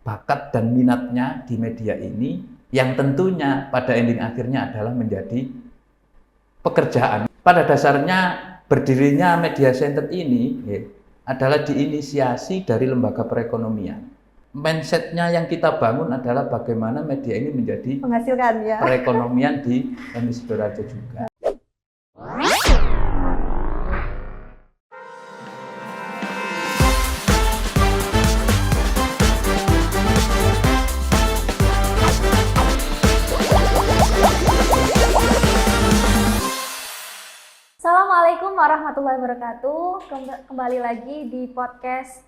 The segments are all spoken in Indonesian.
bakat dan minatnya di media ini, yang tentunya pada ending akhirnya adalah menjadi pekerjaan. Pada dasarnya berdirinya media center ini adalah diinisiasi dari lembaga perekonomian. Mindsetnya yang kita bangun adalah bagaimana media ini menjadi menghasilkan ya perekonomian di NU Sidoarjo juga. Assalamualaikum warahmatullahi wabarakatuh. Kembali lagi di podcast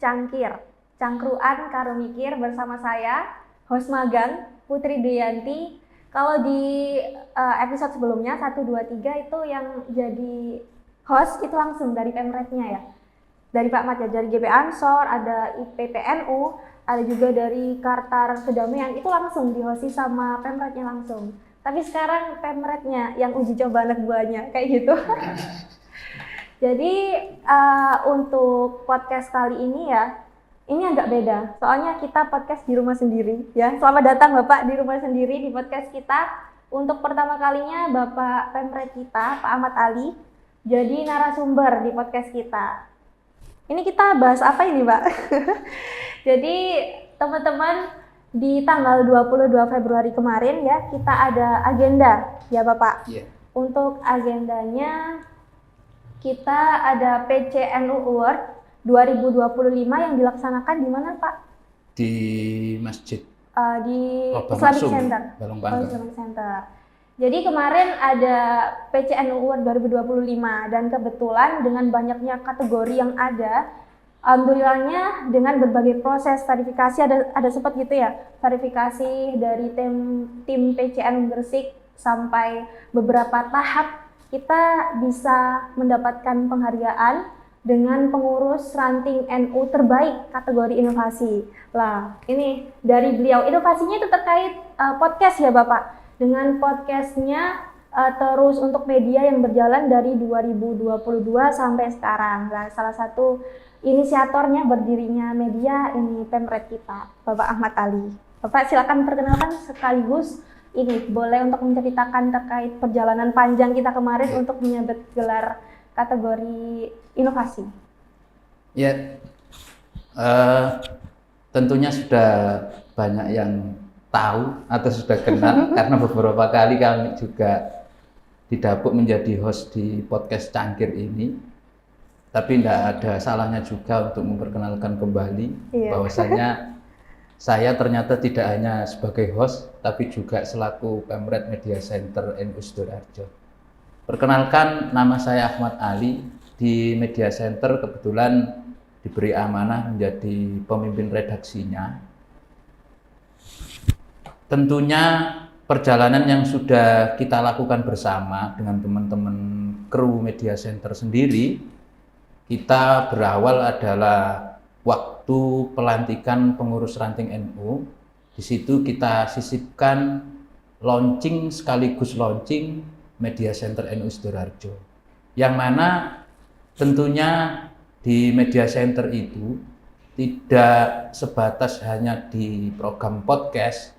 Cangkruan Karo Mikir bersama saya, host magang Putri Deyanti. Kalau di episode sebelumnya 1, 2, 3 itu yang jadi host itu langsung dari Pemretnya ya. Dari Pak Mat ya, dari GP Ansor, ada IPPNU, ada juga dari Kartar Kedamaian, itu langsung dihosti sama Pemretnya langsung. Tapi sekarang Pemretnya yang uji coba anak buahnya, kayak gitu. Jadi untuk podcast kali ini ya, ini agak beda. Soalnya kita podcast di rumah sendiri ya. Selamat datang Bapak di rumah sendiri di podcast kita. Untuk pertama kalinya Bapak Pemret kita, Pak Ahmad Ali, jadi narasumber di podcast kita. Ini kita bahas apa ini Pak? Jadi teman-teman, di tanggal 22 Februari kemarin ya, kita ada agenda ya Bapak. Yeah. Untuk agendanya kita ada PCNU Award 2025 yang dilaksanakan di mana Pak? Di masjid. Di Lobang Islamic Sum, Center. Balong Bangga. Islamic Center. Jadi kemarin ada PCNU Award 2025 dan kebetulan dengan banyaknya kategori yang ada, alhamdulillahnya dengan berbagai proses verifikasi ada sempat gitu ya, verifikasi dari tim PCNU Gresik sampai beberapa tahap kita bisa mendapatkan penghargaan dengan pengurus ranting NU terbaik kategori inovasi. Lah, ini dari beliau, inovasinya itu terkait podcast ya Bapak. Dengan podcastnya terus untuk media yang berjalan dari 2022 sampai sekarang. Nah, salah satu inisiatornya berdirinya media ini Pemret kita, Bapak Ahmad Ali. Bapak silakan perkenalkan sekaligus ini boleh untuk menceritakan terkait perjalanan panjang kita kemarin untuk menyabet gelar kategori inovasi. Ya, tentunya sudah banyak yang tahu atau sudah kenal karena beberapa kali kami juga didapuk menjadi host di podcast Cangkir ini. Tapi tidak ada salahnya juga untuk memperkenalkan kembali bahwasanya saya ternyata tidak hanya sebagai host, tapi juga selaku Pemret Media Center NU Sidoarjo. Perkenalkan, nama saya Ahmad Ali. Di Media Center kebetulan diberi amanah menjadi pemimpin redaksinya. Tentunya perjalanan yang sudah kita lakukan bersama dengan teman-teman kru Media Center sendiri, kita berawal adalah waktu pelantikan pengurus ranting NU. Di situ kita sisipkan launching sekaligus launching Media Center NU Sidoarjo. Yang mana tentunya di Media Center itu tidak sebatas hanya di program podcast.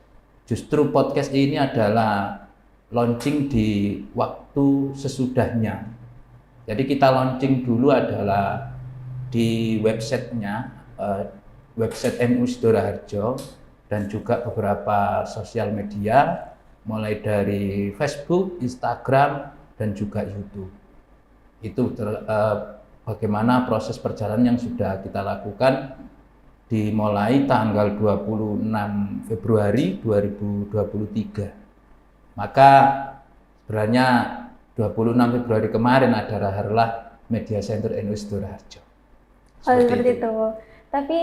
Justru podcast ini adalah launching di waktu sesudahnya. Jadi kita launching dulu adalah di websitenya, website NU Sidoarjo dan juga beberapa sosial media mulai dari Facebook, Instagram dan juga YouTube. Itu bagaimana proses perjalanan yang sudah kita lakukan dimulai tanggal 26 Februari 2023. Maka sebenarnya 26 Februari kemarin adalah Media Center NU Sidoarjo. Seperti itu. Tapi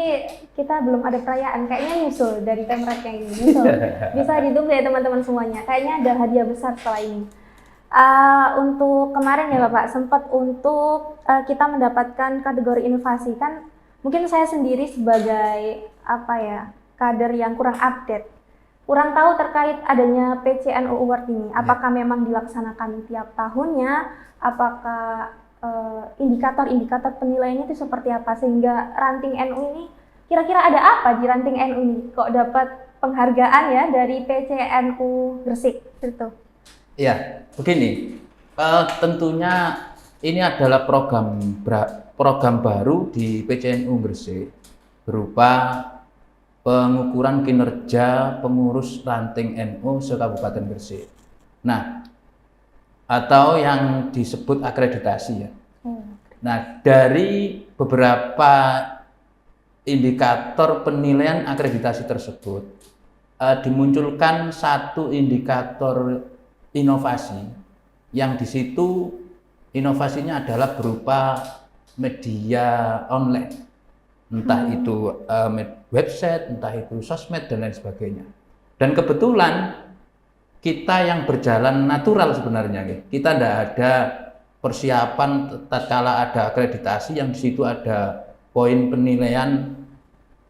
kita belum ada perayaan, kayaknya nyusul dari Pemret yang ini. Nyusul. Bisa ditunggu ya teman-teman semuanya. Kayaknya ada hadiah besar setelah ini. Untuk kemarin ya Bapak, sempat untuk kita mendapatkan kategori inovasi kan. Mungkin saya sendiri sebagai kader yang kurang update, kurang tahu terkait adanya PCNU Award ini. Apakah memang dilaksanakan tiap tahunnya? Apakah indikator-indikator penilaiannya itu seperti apa sehingga ranting NU ini Kira-kira ada apa di Ranting NU ini? Kok dapat penghargaan ya dari PCNU Gresik itu? Ya, begini. Tentunya ini adalah program baru di PCNU Gresik berupa pengukuran kinerja pengurus ranting NU se-Kabupaten Gresik. Nah, atau yang disebut akreditasi ya. Nah, dari beberapa indikator penilaian akreditasi tersebut dimunculkan satu indikator inovasi yang di situ inovasinya adalah berupa media online, entah itu website, entah itu sosmed dan lain sebagainya. Dan kebetulan kita yang berjalan natural sebenarnya, kita tidak ada persiapan tatkala ada akreditasi yang di situ ada poin penilaian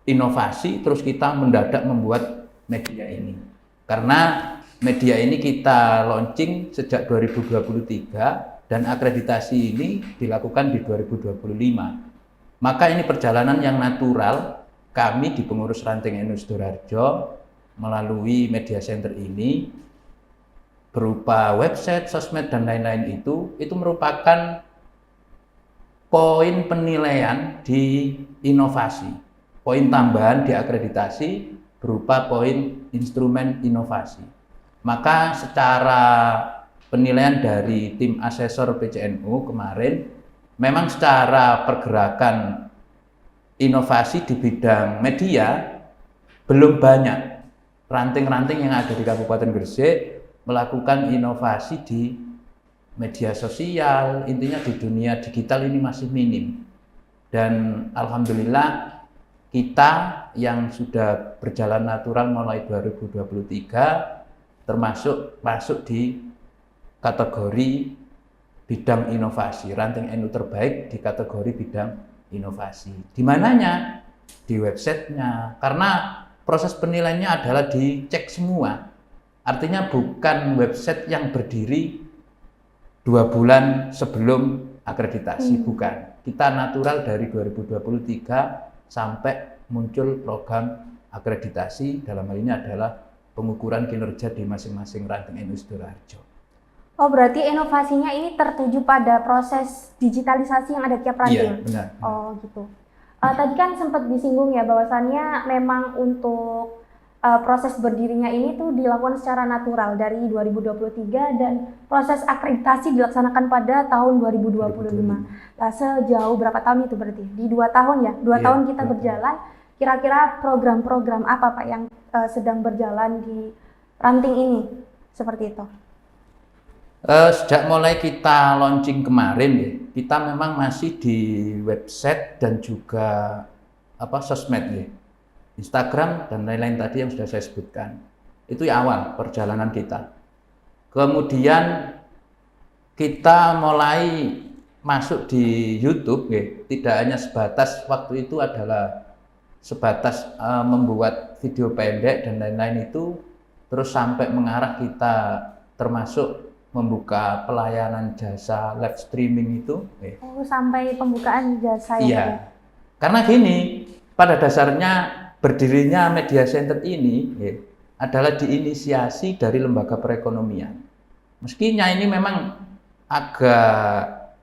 inovasi, terus kita mendadak membuat media ini. Karena media ini kita launching sejak 2023 dan akreditasi ini dilakukan di 2025. Maka ini perjalanan yang natural kami di pengurus ranting NU Sidoarjo melalui media center ini berupa website, sosmed dan lain-lain itu merupakan poin penilaian di inovasi, poin tambahan di akreditasi berupa poin instrumen inovasi. Maka secara penilaian dari tim asesor PCNU kemarin, memang secara pergerakan inovasi di bidang media belum banyak ranting-ranting yang ada di Kabupaten Gresik melakukan inovasi di media sosial, intinya di dunia digital ini masih minim. Dan alhamdulillah kita yang sudah berjalan natural mulai 2023 termasuk masuk di kategori bidang inovasi, ranting NU terbaik di kategori bidang inovasi. Di mananya? Di websitenya, karena proses penilaiannya adalah dicek semua. Artinya bukan website yang berdiri 2 bulan sebelum akreditasi, bukan. Kita natural dari 2023 sampai muncul program akreditasi, dalam hal ini adalah pengukuran kinerja di masing-masing ranting NU Sidoarjo. Oh, berarti inovasinya ini tertuju pada proses digitalisasi yang ada tiap ranting? Iya, benar. Oh, gitu. Tadi kan sempat disinggung ya bahwasannya memang untuk proses berdirinya ini tuh dilakukan secara natural dari 2023 dan proses akreditasi dilaksanakan pada tahun 2025. Nah, sejauh berapa tahun itu berarti? Di 2 tahun ya? 2 tahun kita berjalan. Kira-kira program-program apa Pak yang sedang berjalan di ranting ini? Seperti itu. Sejak mulai kita launching kemarin ya, kita memang masih di website dan juga sosmed ya. Instagram dan lain-lain tadi yang sudah saya sebutkan. Itu ya awal perjalanan kita. Kemudian kita mulai masuk di YouTube ya. Tidak hanya sebatas waktu itu adalah sebatas membuat video pendek dan lain-lain itu, terus sampai mengarah kita termasuk membuka pelayanan jasa live streaming itu. Oh, sampai pembukaan jasa ya. Karena gini, pada dasarnya berdirinya media center ini adalah diinisiasi dari lembaga perekonomian. Meskinya ini memang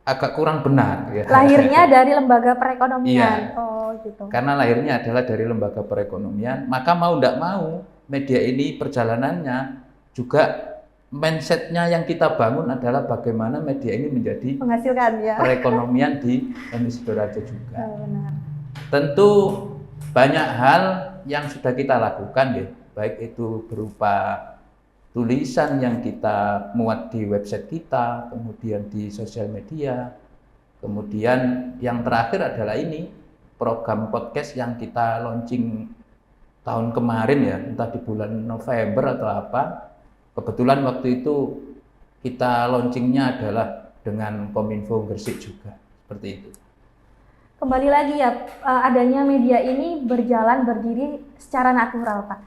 agak kurang benar. Ya. Lahirnya dari lembaga perekonomian. Iya. Oh, gitu. Karena lahirnya adalah dari lembaga perekonomian, maka mau tidak mau media ini perjalanannya juga mindsetnya yang kita bangun adalah bagaimana media ini menjadi menghasilkan ya perekonomian di NU Sidoarjo juga. Benar. Tentu banyak hal yang sudah kita lakukan ya, baik itu berupa tulisan yang kita muat di website kita, kemudian di sosial media, kemudian yang terakhir adalah ini program podcast yang kita launching tahun kemarin ya, entah di bulan November atau apa. Kebetulan waktu itu kita launchingnya adalah dengan Kominfo Gresik juga, seperti itu. Kembali lagi ya, adanya media ini berdiri secara natural Pak.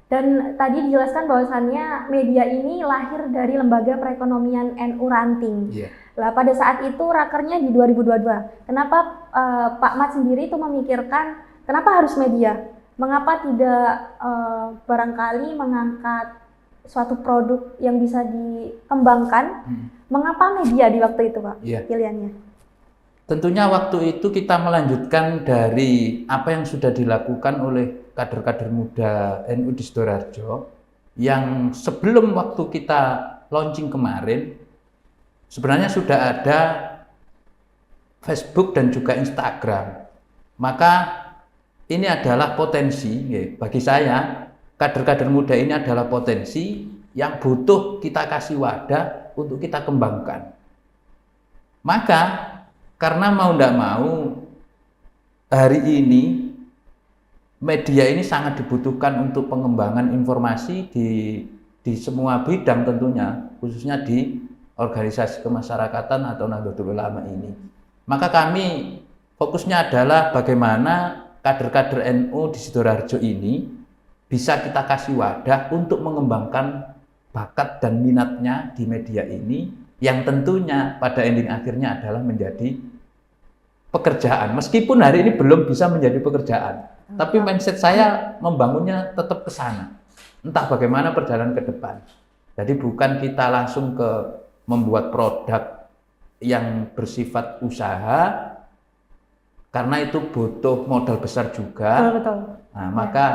Dan tadi dijelaskan bahwasannya media ini lahir dari Lembaga Perekonomian NU Ranting. Yeah. Lah pada saat itu rakernya di 2022. Kenapa Pak Mat sendiri itu memikirkan kenapa harus media? Mengapa tidak barangkali mengangkat suatu produk yang bisa dikembangkan? Mengapa media di waktu itu, Pak? Iya. Pilihannya? Tentunya waktu itu kita melanjutkan dari apa yang sudah dilakukan oleh kader-kader muda NU di Sidoarjo, yang sebelum waktu kita launching kemarin sebenarnya sudah ada Facebook dan juga Instagram. Maka ini adalah potensi, bagi saya kader-kader muda ini adalah potensi yang butuh kita kasih wadah untuk kita kembangkan. Maka karena mau tidak mau hari ini media ini sangat dibutuhkan untuk pengembangan informasi di semua bidang tentunya, khususnya di organisasi kemasyarakatan atau Nahdlatul Ulama ini. Maka kami fokusnya adalah bagaimana kader-kader NU di Sidoarjo ini bisa kita kasih wadah untuk mengembangkan bakat dan minatnya di media ini, yang tentunya pada ending akhirnya adalah menjadi pekerjaan. Meskipun hari ini belum bisa menjadi pekerjaan, tapi mindset saya membangunnya tetap ke sana. Entah bagaimana perjalanan ke depan. Jadi bukan kita langsung ke membuat produk yang bersifat usaha, karena itu butuh modal besar juga. Betul. Nah, maka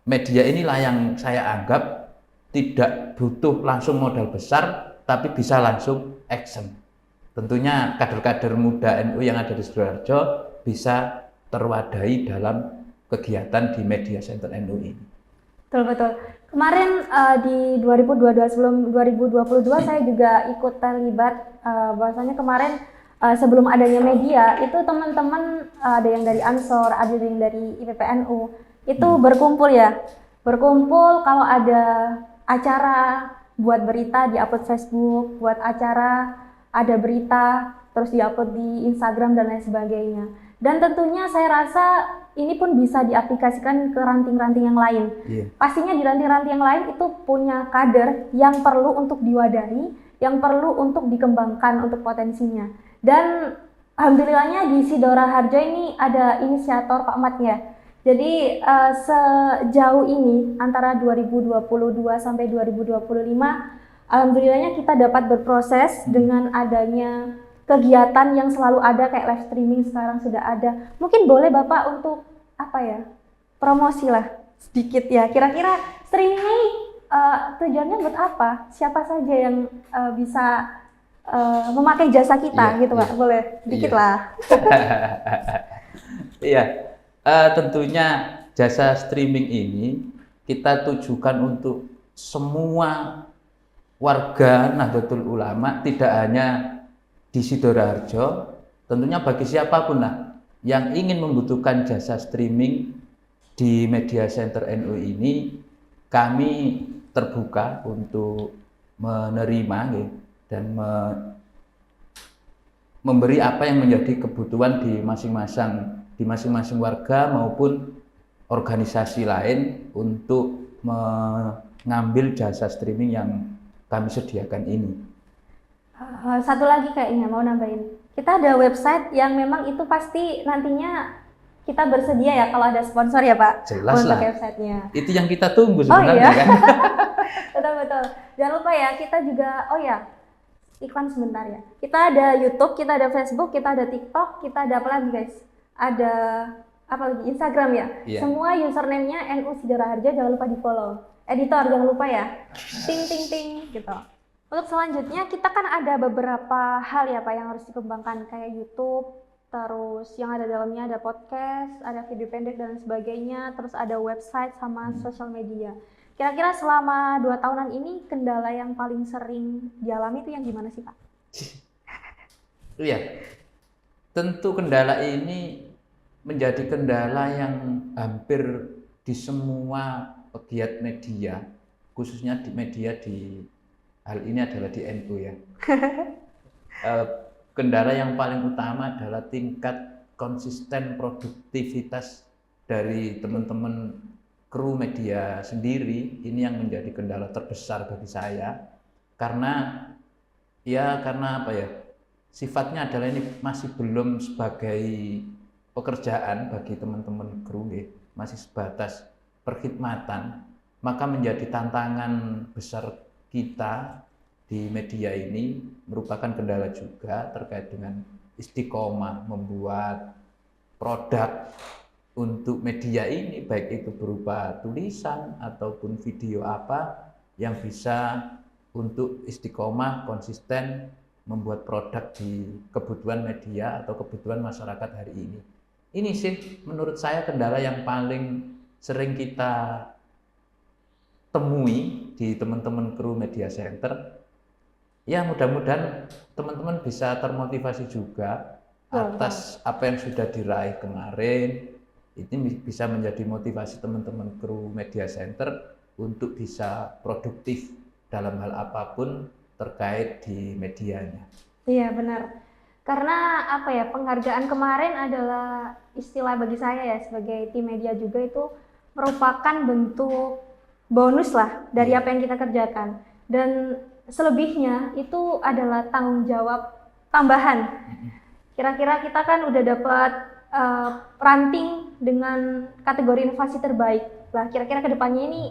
media inilah yang saya anggap tidak butuh langsung modal besar, tapi bisa langsung action. Tentunya kader-kader muda NU yang ada di Sidoarjo bisa terwadahi dalam kegiatan di media center NU ini. Betul. Kemarin di 2022 sebelum 2022 saya juga ikut terlibat, bahwasanya kemarin sebelum adanya media itu teman-teman ada yang dari Ansor, ada yang dari IPPNU itu berkumpul kalau ada acara buat berita di-upload Facebook, buat acara ada berita terus di-upload di Instagram dan lain sebagainya. Dan tentunya saya rasa ini pun bisa diaplikasikan ke ranting-ranting yang lain. Pastinya di ranting-ranting yang lain itu punya kader yang perlu untuk diwadahi, yang perlu untuk dikembangkan untuk potensinya. Dan alhamdulillahnya di Sidoarjo ini ada inisiator Pak Mat ya. Jadi sejauh ini antara 2022 sampai 2025, alhamdulillahnya kita dapat berproses dengan adanya kegiatan yang selalu ada, kayak live streaming sekarang sudah ada. Mungkin boleh Bapak untuk promosi lah sedikit ya. Kira-kira streaming ini tujuannya buat apa? Siapa saja yang bisa memakai jasa kita gitu Pak? Boleh sedikit lah. Iya, tentunya jasa streaming ini kita tujukan untuk semua warga Nahdlatul Ulama, tidak hanya di Sidoarjo, tentunya bagi siapapun lah yang ingin membutuhkan jasa streaming di media center NU ini, kami terbuka untuk menerima dan memberi apa yang menjadi kebutuhan di masing-masing warga maupun organisasi lain untuk mengambil jasa streaming yang kami sediakan ini. Satu lagi kayaknya mau nambahin, kita ada website yang memang itu pasti nantinya kita bersedia ya kalau ada sponsor ya Pak. Jelas untuk lah. Websitenya. Itu yang kita tunggu sebenarnya kan. Betul. Jangan lupa ya, kita juga iklan sebentar ya. Kita ada YouTube, kita ada Facebook, kita ada TikTok, kita ada apa lagi guys? Ada apa lagi? Instagram ya. Iya. Semua username-nya NU Sidoarjo, jangan lupa di-follow. Editor jangan lupa ya. Ting gitu. Untuk selanjutnya kita kan ada beberapa hal ya Pak yang harus dikembangkan, kayak YouTube, terus yang ada dalamnya ada podcast, ada video pendek dan sebagainya, terus ada website sama sosial media. Kira-kira selama 2 tahunan ini kendala yang paling sering dialami itu yang gimana sih Pak? Iya, tentu kendala ini menjadi kendala yang hampir di semua pegiat media, khususnya di media di hal ini adalah di NU ya. Kendala yang paling utama adalah tingkat konsisten produktivitas dari teman-teman kru media sendiri. Ini yang menjadi kendala terbesar bagi saya, karena apa ya, sifatnya adalah ini masih belum sebagai pekerjaan bagi teman-teman kru masih sebatas perkhidmatan, maka menjadi tantangan besar kita di media ini merupakan kendala juga terkait dengan istiqomah membuat produk untuk media ini, baik itu berupa tulisan ataupun video apa yang bisa untuk istiqomah konsisten membuat produk di kebutuhan media atau kebutuhan masyarakat hari ini. Ini sih menurut saya kendala yang paling sering kita temui di teman-teman kru media center. Ya, mudah-mudahan teman-teman bisa termotivasi juga atas apa yang sudah diraih kemarin. Ini bisa menjadi motivasi teman-teman kru media center untuk bisa produktif dalam hal apapun terkait di medianya. Iya, benar. Karena apa ya, penghargaan kemarin adalah istilah bagi saya ya sebagai tim media juga itu merupakan bentuk bonus lah dari apa yang kita kerjakan. Dan selebihnya itu adalah tanggung jawab tambahan. Kira-kira kita kan udah dapat ranting dengan kategori inovasi terbaik. Lah, kira-kira kedepannya ini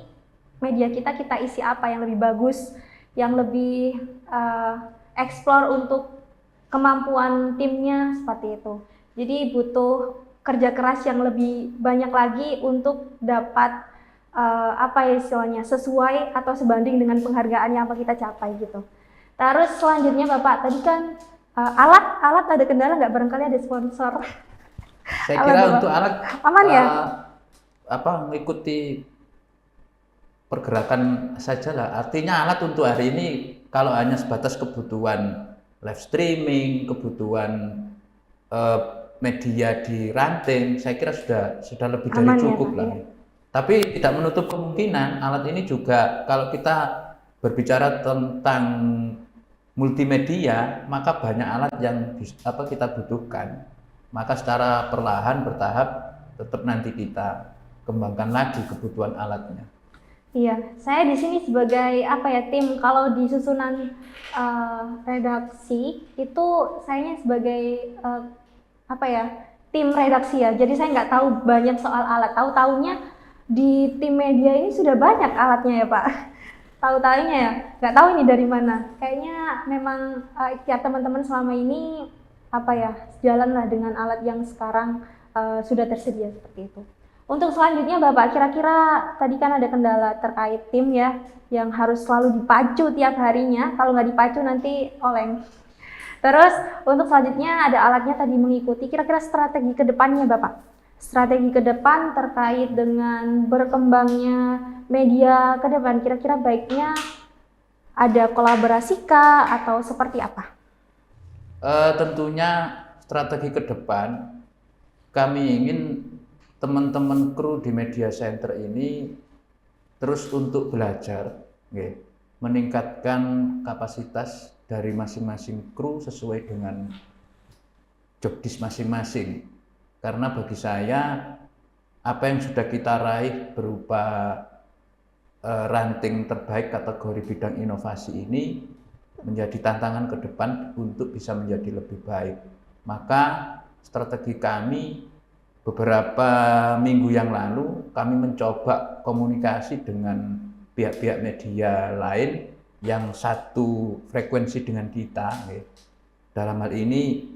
media kita isi apa yang lebih bagus, yang lebih explore untuk kemampuan timnya seperti itu. Jadi butuh kerja keras yang lebih banyak lagi untuk dapat apa ya istilahnya, sesuai atau sebanding dengan penghargaan yang apa kita capai gitu. Terus selanjutnya Bapak, tadi kan alat ada kendala nggak, barangkali ada sponsor? Saya kira untuk alat aman ya? Mengikuti pergerakan saja lah. Artinya alat untuk hari ini kalau hanya sebatas kebutuhan live streaming, kebutuhan media di ranting, saya kira sudah lebih dari cukup lah. Ya. Tapi tidak menutup kemungkinan alat ini juga kalau kita berbicara tentang multimedia, maka banyak alat yang kita butuhkan. Maka secara perlahan bertahap tetap nanti kita kembangkan lagi kebutuhan alatnya. Iya, saya di sini sebagai tim, kalau di susunan redaksi itu saya sebagai tim redaksi ya. Jadi saya nggak tahu banyak soal alat. Tahu-taunya di tim media ini sudah banyak alatnya ya Pak. Tahu-taunya ya, nggak tahu ini dari mana. Kayaknya memang ikhtiar teman-teman selama ini jalanlah dengan alat yang sekarang sudah tersedia seperti itu. Untuk selanjutnya Bapak, kira-kira tadi kan ada kendala terkait tim ya, yang harus selalu dipacu tiap harinya, kalau nggak dipacu nanti oleng. Terus untuk selanjutnya ada alatnya tadi mengikuti, kira-kira strategi ke depannya Bapak. Strategi ke depan terkait dengan berkembangnya media ke depan, kira-kira baiknya ada kolaborasi kah atau seperti apa? Tentunya strategi ke depan kami ingin teman-teman kru di media center ini terus untuk belajar, meningkatkan kapasitas dari masing-masing kru sesuai dengan job desk masing-masing. Karena bagi saya apa yang sudah kita raih berupa ranting terbaik kategori bidang inovasi ini menjadi tantangan ke depan untuk bisa menjadi lebih baik. Maka strategi kami beberapa minggu yang lalu kami mencoba komunikasi dengan pihak-pihak media lain yang satu frekuensi dengan kita. Dalam hal ini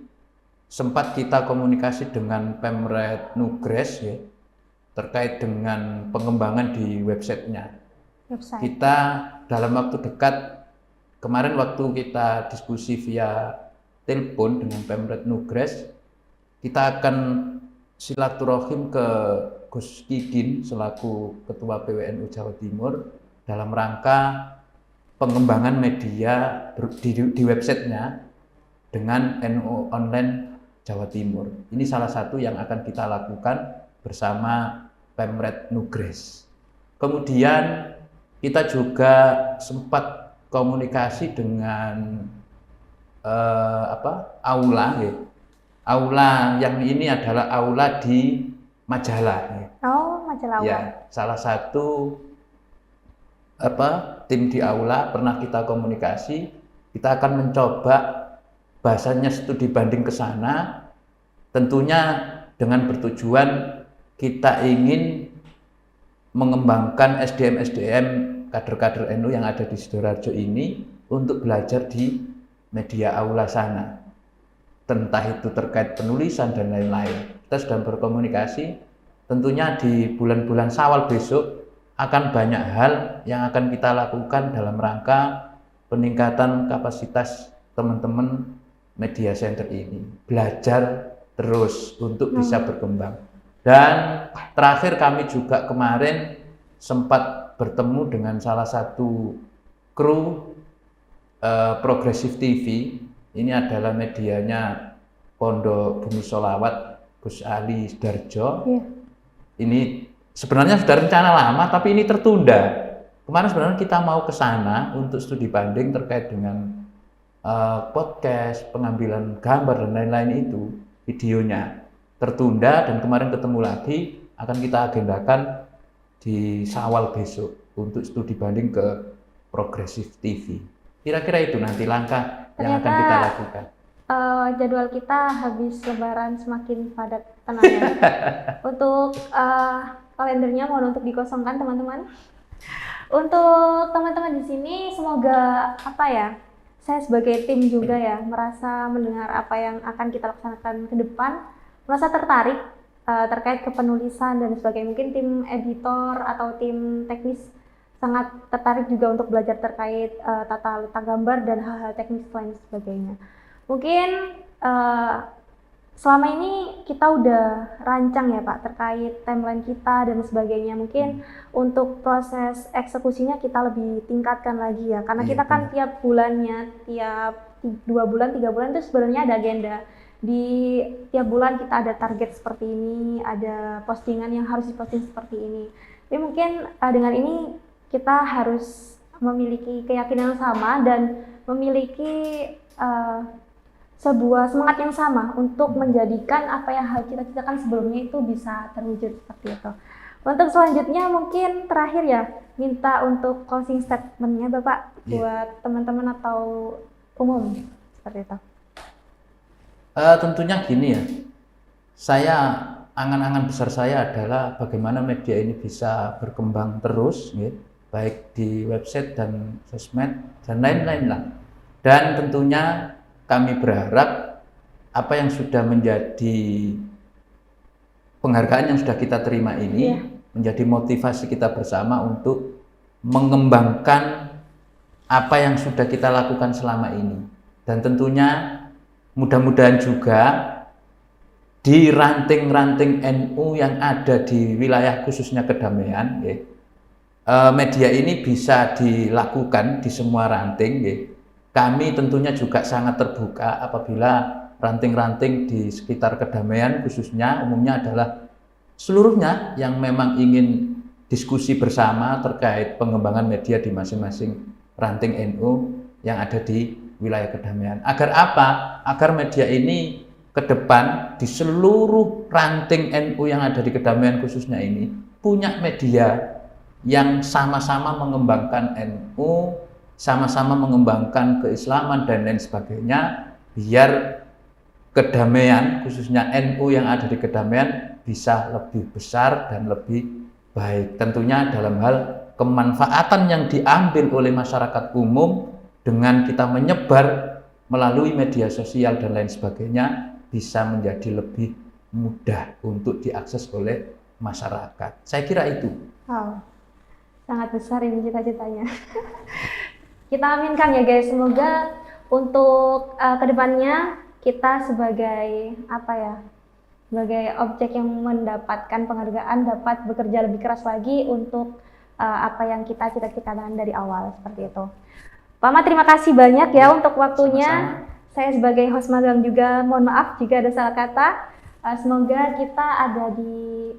sempat kita komunikasi dengan Pemret Nugres terkait dengan pengembangan di websitenya. Kita dalam waktu dekat, kemarin waktu kita diskusi via telepon dengan Pemret Nugres, kita akan silaturahim ke Gus Kidin selaku Ketua PWNU Jawa Timur dalam rangka pengembangan media di websitenya dengan NU Online Jawa Timur. Ini salah satu yang akan kita lakukan bersama Pemret Nugres. Kemudian kita juga sempat komunikasi dengan aula. Aula yang ini adalah aula di Majalah. Oh, Majalah Aula. Ya, salah satu tim di aula pernah kita komunikasi. Kita akan mencoba bahasanya studi banding ke sana, tentunya dengan bertujuan kita ingin mengembangkan SDM kader-kader NU yang ada di Sidoarjo ini untuk belajar di media aula sana. Entah itu terkait penulisan dan lain-lain. Kita sudah berkomunikasi, tentunya di bulan-bulan Syawal besok akan banyak hal yang akan kita lakukan dalam rangka peningkatan kapasitas teman-teman media center ini. Belajar terus untuk bisa berkembang. Dan terakhir kami juga kemarin sempat bertemu dengan salah satu kru Progresif TV. Ini adalah medianya Pondok Bumi Sholawat Gus Ali Darjo. Ini sebenarnya sudah rencana lama, tapi ini tertunda. Kemarin sebenarnya kita mau ke sana untuk studi banding terkait dengan podcast, pengambilan gambar dan lain-lain itu, videonya tertunda, dan kemarin ketemu lagi akan kita agendakan di Syawal besok untuk studi banding ke Progresif TV. Kira-kira itu nanti langkah yang akan kita lakukan. Jadwal kita habis Lebaran semakin padat tenangnya. Untuk kalendernya mohon untuk dikosongkan teman-teman. Untuk teman-teman di sini semoga saya sebagai tim juga ya merasa mendengar apa yang akan kita laksanakan ke depan, merasa tertarik terkait kepenulisan dan sebagainya. Mungkin tim editor atau tim teknis sangat tertarik juga untuk belajar terkait tata letak gambar dan hal-hal teknis lain sebagainya. Mungkin selama ini kita udah rancang ya Pak terkait timeline kita dan sebagainya. Mungkin untuk proses eksekusinya kita lebih tingkatkan lagi ya, karena kita kan tiap bulannya, tiap 2 bulan, 3 bulan itu sebenarnya ada agenda. Di tiap bulan kita ada target seperti ini, ada postingan yang harus diposting seperti ini. Tapi mungkin dengan ini kita harus memiliki keyakinan sama dan memiliki sebuah semangat yang sama untuk menjadikan apa yang kita cita-citakan sebelumnya itu bisa terwujud seperti itu. Untuk selanjutnya mungkin terakhir ya, minta untuk closing statement-nya Bapak buat teman-teman atau umum seperti itu. Tentunya gini ya, angan-angan besar saya adalah bagaimana media ini bisa berkembang terus, ya, baik di website dan sosmed dan lain-lain lah. Dan tentunya kami berharap apa yang sudah menjadi penghargaan yang sudah kita terima ini menjadi motivasi kita bersama untuk mengembangkan apa yang sudah kita lakukan selama ini. Dan tentunya mudah-mudahan juga di ranting-ranting NU yang ada di wilayah khususnya Kedamaian, media ini bisa dilakukan di semua ranting. Kami tentunya juga sangat terbuka apabila ranting-ranting di sekitar Kedamaian khususnya umumnya adalah seluruhnya yang memang ingin diskusi bersama terkait pengembangan media di masing-masing ranting NU yang ada di wilayah Kedamaian. Agar apa? Agar media ini ke depan di seluruh ranting NU yang ada di Kedamaian khususnya ini punya media yang sama-sama mengembangkan NU, sama-sama mengembangkan keislaman dan lain sebagainya, biar Kedamaian khususnya NU yang ada di Kedamaian bisa lebih besar dan lebih baik. Tentunya dalam hal kemanfaatan yang diambil oleh masyarakat umum dengan kita menyebar melalui media sosial dan lain sebagainya bisa menjadi lebih mudah untuk diakses oleh masyarakat. Saya kira itu. Wow, sangat besar ini cita-citanya. Kita aminkan ya guys, semoga untuk kedepannya kita sebagai sebagai objek yang mendapatkan penghargaan dapat bekerja lebih keras lagi untuk apa yang kita cita-citakan dari awal seperti itu. Pak Ahmad, terima kasih banyak ya untuk waktunya. Sama-sama. Saya sebagai host magang juga mohon maaf jika ada salah kata. Semoga kita ada di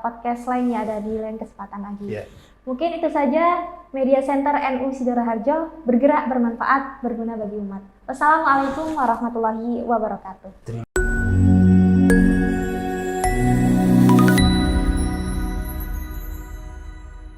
podcast lainnya, ada di lain kesempatan lagi. Mungkin itu saja Media Center NU Sidoarjo, bergerak, bermanfaat, berguna bagi umat. Wassalamualaikum warahmatullahi wabarakatuh.